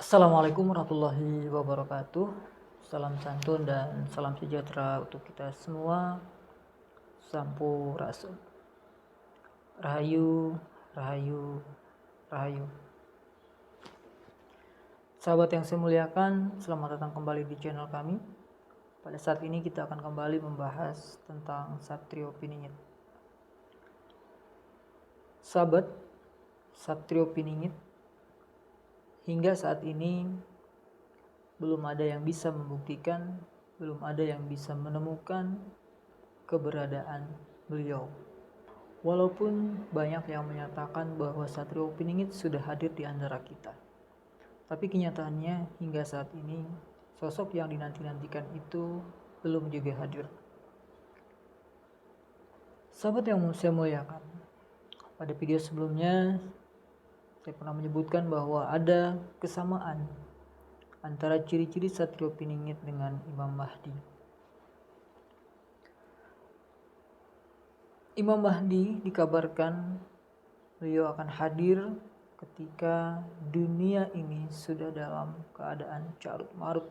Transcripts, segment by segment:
Assalamualaikum warahmatullahi wabarakatuh. Salam santun dan salam sejahtera untuk kita semua. Sampurasun. Rahayu, rahayu, rahayu. Sahabat yang saya muliakan, selamat datang kembali di channel kami. Pada saat ini kita akan kembali membahas tentang Satrio Piningit. Sahabat, Satrio Piningit hingga saat ini belum ada yang bisa membuktikan, belum ada yang bisa menemukan keberadaan beliau. Walaupun banyak yang menyatakan bahwa Satrio Piningit sudah hadir di antara kita, tapi kenyataannya hingga saat ini sosok yang dinanti-nantikan itu belum juga hadir. Sahabat yang saya muliakan, pada video sebelumnya saya pernah menyebutkan bahwa ada kesamaan antara ciri-ciri Satrio Piningit dengan Imam Mahdi. Imam Mahdi dikabarkan beliau akan hadir ketika dunia ini sudah dalam keadaan carut marut,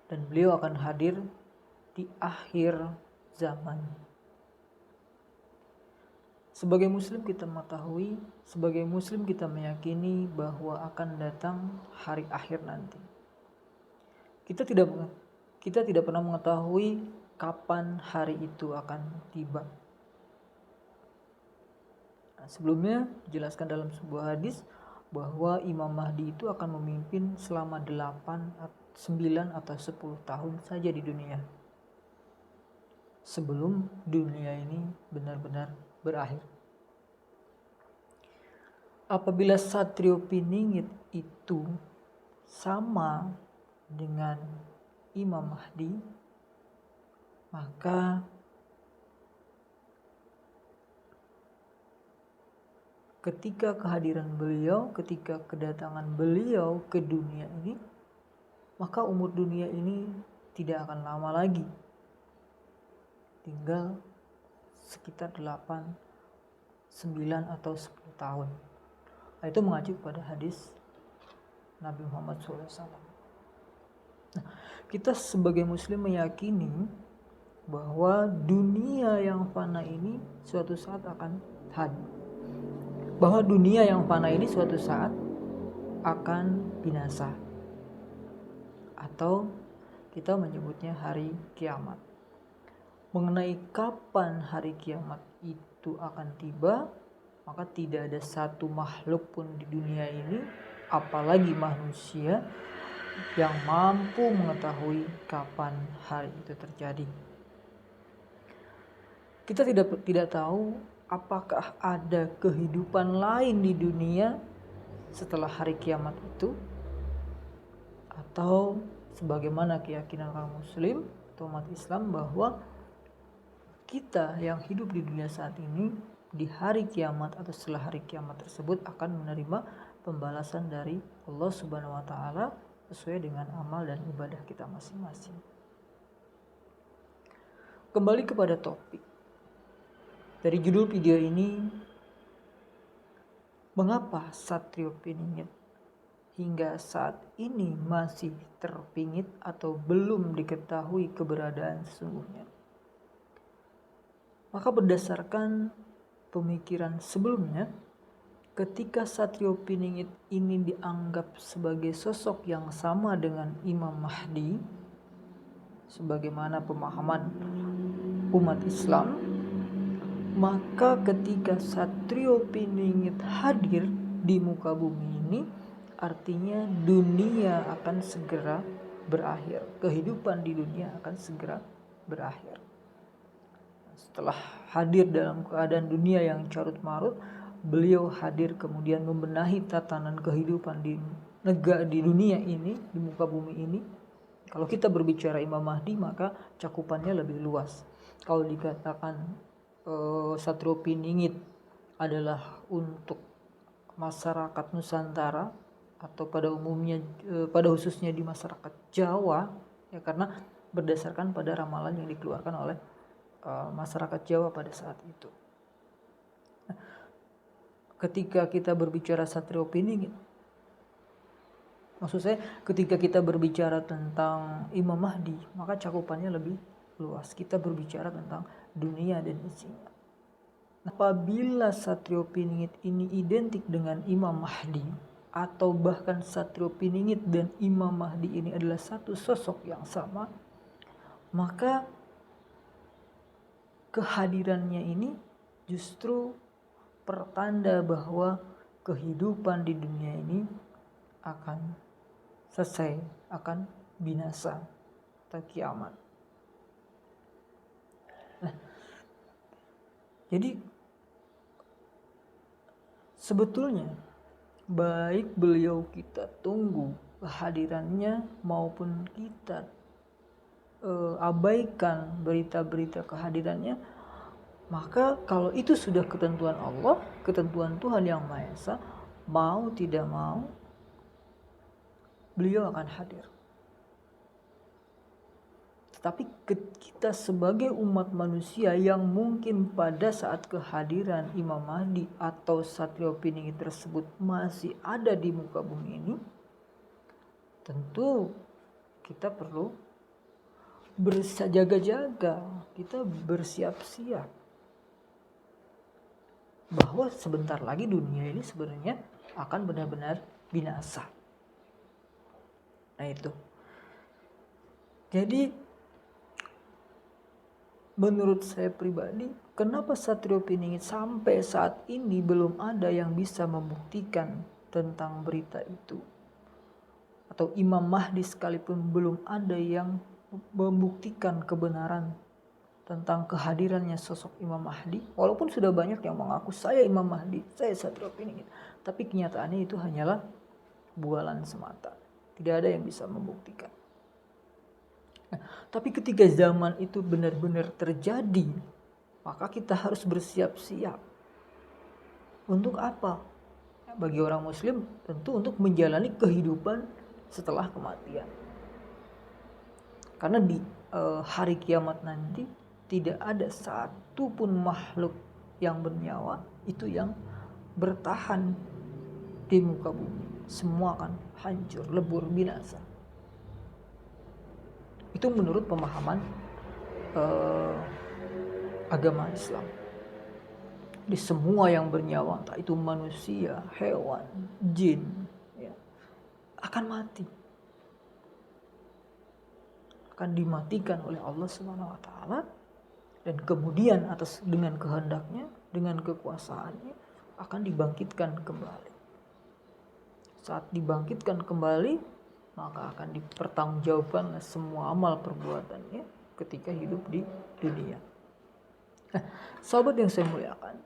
dan beliau akan hadir di akhir zaman. Sebagai muslim kita mengetahui, sebagai muslim kita meyakini bahwa akan datang hari akhir nanti. Kita tidak pernah mengetahui kapan hari itu akan tiba. Sebelumnya dijelaskan dalam sebuah hadis bahwa Imam Mahdi itu akan memimpin selama 8, 9 atau 10 tahun saja di dunia, sebelum dunia ini benar-benar berakhir. Apabila Satrio Piningit itu sama dengan Imam Mahdi, maka ketika kehadiran beliau, ketika kedatangan beliau ke dunia ini, maka umur dunia ini tidak akan lama lagi. Tinggal sekitar 8, 9 atau 10 tahun. Itu mengacu pada hadis Nabi Muhammad SAW. Nah, kita sebagai muslim meyakini bahwa dunia yang fana ini suatu saat akan hadir. Bahwa dunia yang fana ini suatu saat akan binasa. Atau kita menyebutnya hari kiamat. Mengenai kapan hari kiamat itu akan tiba, maka tidak ada satu makhluk pun di dunia ini, apalagi manusia, yang mampu mengetahui kapan hari itu terjadi. Kita tidak tahu apakah ada kehidupan lain di dunia setelah hari kiamat itu, atau sebagaimana keyakinan kaum muslim atau umat Islam bahwa kita yang hidup di dunia saat ini di hari kiamat atau setelah hari kiamat tersebut akan menerima pembalasan dari Allah Subhanahu wa taala sesuai dengan amal dan ibadah kita masing-masing. Kembali kepada topik. Dari judul video ini, mengapa Satrio Piningit hingga saat ini masih terpingit atau belum diketahui keberadaan sesungguhnya? Maka berdasarkan pemikiran sebelumnya, ketika Satrio Piningit ini dianggap sebagai sosok yang sama dengan Imam Mahdi, sebagaimana pemahaman umat Islam, maka ketika Satrio Piningit hadir di muka bumi ini, artinya dunia akan segera berakhir, kehidupan di dunia akan segera berakhir. Setelah hadir dalam keadaan dunia yang carut marut, beliau hadir kemudian membenahi tatanan kehidupan di dunia ini, di muka bumi ini. Kalau kita berbicara Imam Mahdi, maka cakupannya lebih luas. Kalau dikatakan Satrio Piningit adalah untuk masyarakat Nusantara atau pada umumnya, pada khususnya di masyarakat Jawa, ya, karena berdasarkan pada ramalan yang dikeluarkan oleh masyarakat Jawa pada saat itu. Ketika kita berbicara Satrio Piningit, Maksud saya ketika kita berbicara tentang Imam Mahdi, maka cakupannya lebih luas. Kita berbicara tentang dunia dan isinya. Apabila Satrio Piningit ini identik dengan Imam Mahdi, atau bahkan Satrio Piningit dan Imam Mahdi ini adalah satu sosok yang sama, maka kehadirannya ini justru pertanda bahwa kehidupan di dunia ini akan selesai, akan binasa atau kiamat. Nah, jadi sebetulnya baik beliau kita tunggu kehadirannya maupun kita abaikan berita-berita kehadirannya, maka kalau itu sudah ketentuan Allah, ketentuan Tuhan Yang Maha Esa, mau tidak mau beliau akan hadir. Tetapi kita sebagai umat manusia yang mungkin pada saat kehadiran Imam Mahdi atau Satrio Piningit tersebut masih ada di muka bumi ini, tentu kita perlu berjaga-jaga, kita bersiap-siap bahwa sebentar lagi dunia ini sebenarnya akan benar-benar binasa. Nah itu. Jadi menurut saya pribadi, kenapa Satrio Piningit sampai saat ini belum ada yang bisa membuktikan tentang berita itu? Atau Imam Mahdi sekalipun belum ada yang membuktikan kebenaran tentang kehadirannya sosok Imam Mahdi. Walaupun sudah banyak yang mengaku saya Imam Mahdi, saya Satrio Piningit, tapi kenyataannya itu hanyalah bualan semata. Tidak ada yang bisa membuktikan. Nah, tapi ketika zaman itu benar-benar terjadi, maka kita harus bersiap-siap. Untuk apa? Bagi orang Muslim tentu untuk menjalani kehidupan setelah kematian. Karena di hari kiamat nanti tidak ada satu pun makhluk yang bernyawa itu yang bertahan di muka bumi. Semua akan hancur, lebur, binasa. Itu menurut pemahaman agama Islam. Di semua yang bernyawa, entah itu manusia, hewan, jin, ya, akan mati. Akan dimatikan oleh Allah Subhanahu wa taala, dan kemudian atas dengan kehendaknya, dengan kekuasaannya akan dibangkitkan kembali. Saat dibangkitkan kembali, maka akan dipertanggungjawabkan semua amal perbuatannya ketika hidup di dunia. Nah, sahabat yang saya muliakan,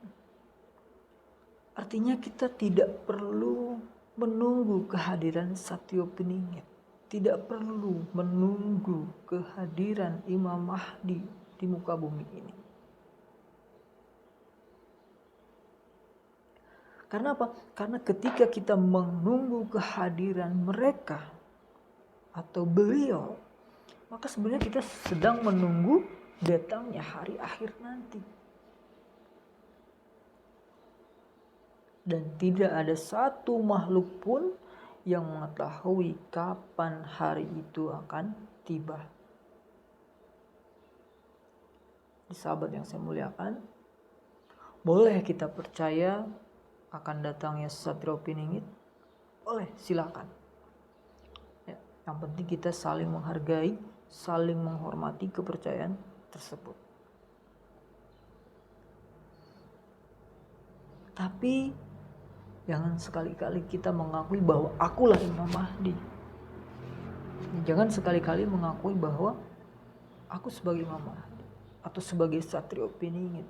artinya kita tidak perlu menunggu kehadiran Satrio Piningit, tidak perlu menunggu kehadiran Imam Mahdi di muka bumi ini. Karena apa? Karena ketika kita menunggu kehadiran mereka atau beliau, maka sebenarnya kita sedang menunggu datangnya hari akhir nanti. Dan tidak ada satu makhluk pun yang mengetahui kapan hari itu akan tiba. Sahabat yang saya muliakan, boleh kita percaya akan datangnya Satrio Piningit? Boleh, silakan. Ya, yang penting kita saling menghargai, saling menghormati kepercayaan tersebut. Tapi jangan sekali-kali kita mengakui bahwa akulah Imam Mahdi. Jangan sekali-kali mengakui bahwa aku sebagai Imam Mahdi atau sebagai Satrio Piningit.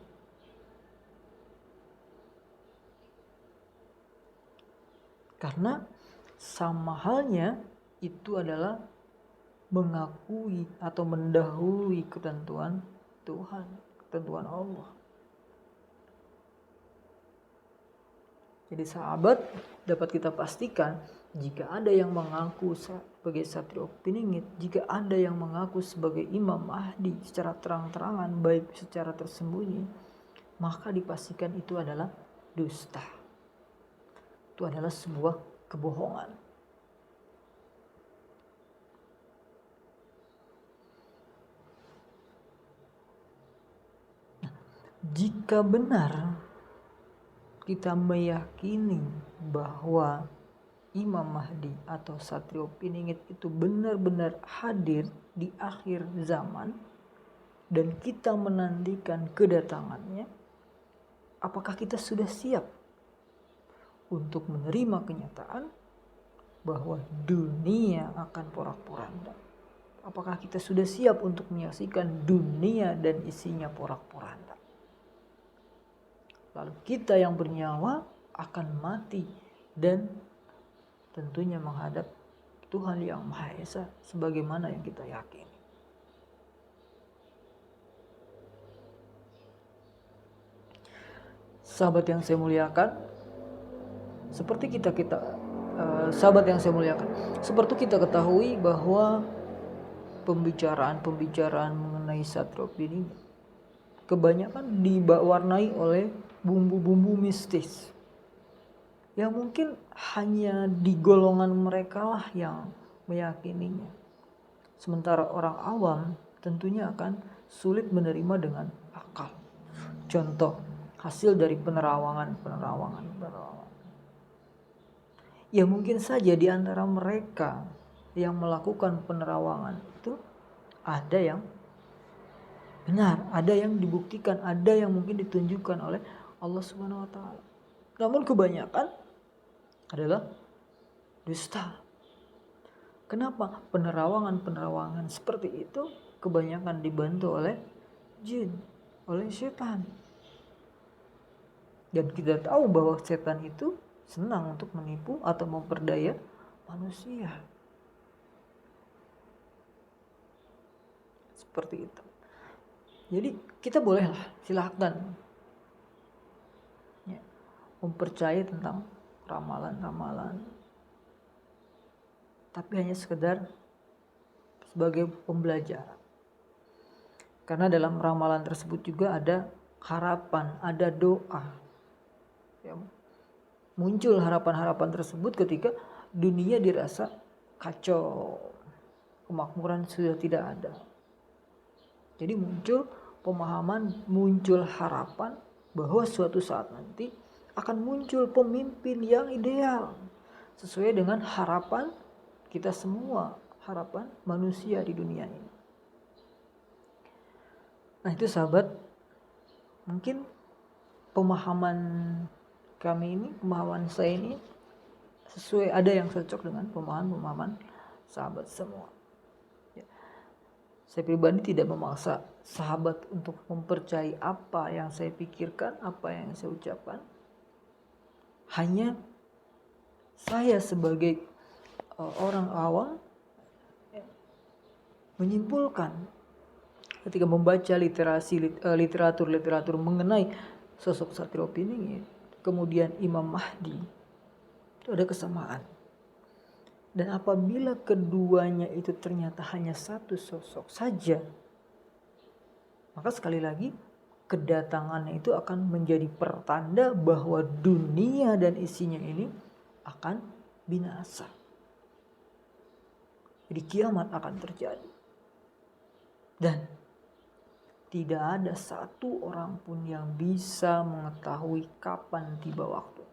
Karena sama halnya itu adalah mengakui atau mendahului ketentuan Tuhan, ketentuan Allah. Jadi sahabat, dapat kita pastikan jika ada yang mengaku sebagai Satrio Piningit, jika ada yang mengaku sebagai Imam Mahdi secara terang-terangan baik secara tersembunyi, maka dipastikan itu adalah dusta. Itu adalah sebuah kebohongan. Jika benar kita meyakini bahwa Imam Mahdi atau Satrio Piningit itu benar-benar hadir di akhir zaman dan kita menantikan kedatangannya, apakah kita sudah siap untuk menerima kenyataan bahwa dunia akan porak-poranda? Apakah kita sudah siap untuk menyaksikan dunia dan isinya porak-poranda? Lalu kita yang bernyawa akan mati dan tentunya menghadap Tuhan yang Maha Esa sebagaimana yang kita yakini. Sahabat yang saya muliakan, sahabat yang saya muliakan, seperti kita ketahui bahwa pembicaraan mengenai Satrio Piningit kebanyakan diwarnai oleh bumbu-bumbu mistis yang mungkin hanya di golongan mereka lah yang meyakininya. Sementara orang awam tentunya akan sulit menerima dengan akal. Contoh hasil dari penerawangan. Ya mungkin saja di antara mereka yang melakukan penerawangan itu ada yang benar, ada yang dibuktikan, ada yang mungkin ditunjukkan oleh Allah Subhanahu wa taala. Namun kebanyakan adalah dusta. Kenapa? Penerawangan seperti itu kebanyakan dibantu oleh jin, oleh setan. Dan kita tahu bahwa setan itu senang untuk menipu atau memperdaya manusia. Seperti itu. Jadi kita bolehlah, silahkan ya, mempercayai tentang ramalan-ramalan, tapi hanya sekedar sebagai pembelajaran. Karena dalam ramalan tersebut juga ada harapan, ada doa. Ya, muncul harapan-harapan tersebut ketika dunia dirasa kacau, kemakmuran sudah tidak ada. Jadi muncul pemahaman, muncul harapan bahwa suatu saat nanti akan muncul pemimpin yang ideal sesuai dengan harapan kita semua, harapan manusia di dunia ini. Nah itu sahabat, mungkin pemahaman kami ini, pemahaman saya ini sesuai, ada yang cocok dengan pemahaman sahabat semua. Saya pribadi tidak memaksa sahabat untuk mempercayai apa yang saya pikirkan, apa yang saya ucapkan. Hanya saya sebagai orang awam menyimpulkan ketika membaca literatur mengenai sosok Satrio Piningit, kemudian Imam Mahdi, itu ada kesamaan. Dan apabila keduanya itu ternyata hanya satu sosok saja, maka sekali lagi kedatangannya itu akan menjadi pertanda bahwa dunia dan isinya ini akan binasa. Jadi kiamat akan terjadi. Dan tidak ada satu orang pun yang bisa mengetahui kapan tiba waktu.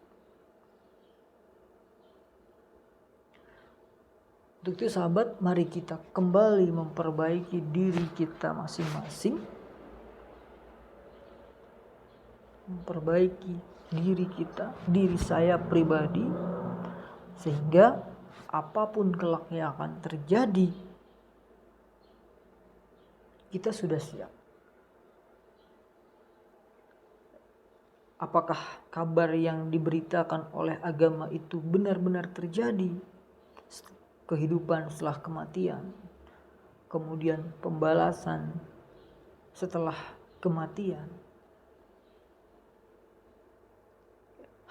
Untuk itu sahabat, mari kita kembali memperbaiki diri kita masing-masing. Memperbaiki diri kita, diri saya pribadi. Sehingga apapun kelak yang akan terjadi, kita sudah siap. Apakah kabar yang diberitakan oleh agama itu benar-benar terjadi? Kehidupan setelah kematian, kemudian pembalasan setelah kematian.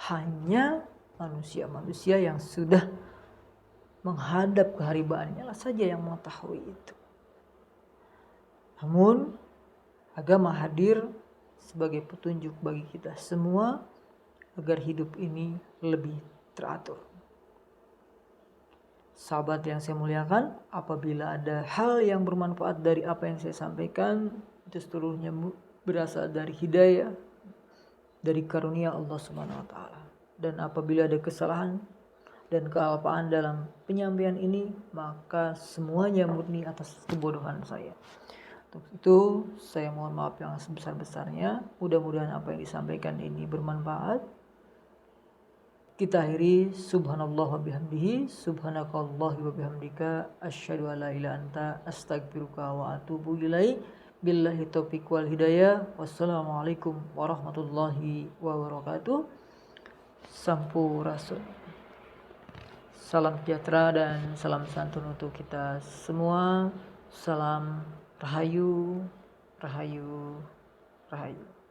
Hanya manusia-manusia yang sudah menghadap keharibaannya lah saja yang mengetahui itu. Namun agama hadir sebagai petunjuk bagi kita semua agar hidup ini lebih teratur. Sahabat yang saya muliakan, apabila ada hal yang bermanfaat dari apa yang saya sampaikan, itu seluruhnya berasal dari hidayah, dari karunia Allah Subhanahu wa taala. Dan apabila ada kesalahan dan kealpaan dalam penyampaian ini, maka semuanya murni atas kebodohan saya. Untuk itu saya mohon maaf yang sebesar-besarnya. Mudah-mudahan apa yang disampaikan ini bermanfaat. Kita akhiri subhanallah wa bihamdihi, subhanakallahi wa bihamdika, asyhadu an la ilaha anta, astaghfiruka wa atubu ilaik. Billahi taufiq wal hidayah. Wassalamualaikum warahmatullahi wabarakatuh. Sampurasun. Salam sejahtera dan salam santun untuk kita semua. Salam rahayu, rahayu, rahayu.